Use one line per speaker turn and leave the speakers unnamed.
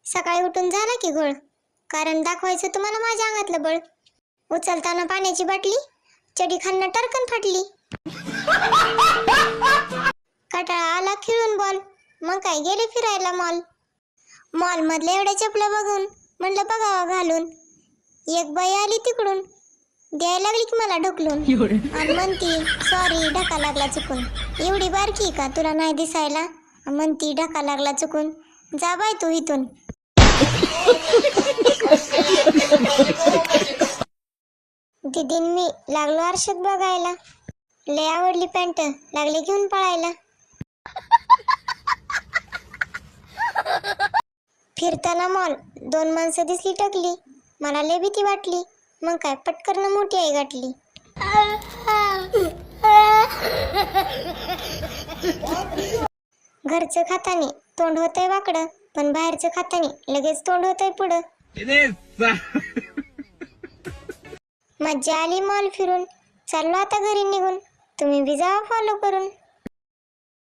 सकाळी उठून झाला की गोळ, कारण दाखवायचं तुम्हाला माझ्या अंगातलं बळ. उचलताना पाण्याची बाटली, चडी खालनं टरकन फाटली. कटाळा आला खेळून बॉल, मग काय गेले फिरायला मॉल. मॉल मधल्या एवढ्या चपला बघून म्हणलं बघावा घालून. एक बाई आली तिकडून, द्यायला लागली की मला ढकलून, आणि म्हणती सॉरी ढका लागला चुकून. एवढी बारकी का तुला नाही दिसायला, म्हणती ढका लागला चुकून, जा बाय तू इथून. दीदीन मी लागलो आरशात बघायला, लय आवडली पॅन्ट, लागले घेऊन पळायला. फिरताना मॉल 2 माणसं दिसली टकली, मला लय भीती वाटली, मग काय पटकन मोठी आई गाठली. घरचं खातानी तोंड होतंय वाकडं, पण बाहेरचं खातानी लगेच तोंड होतंय पुढं. मज्जा आली मॉल फिरून, चाललो आता घरी निघून, तुम्ही बी जावा फॉलो करून.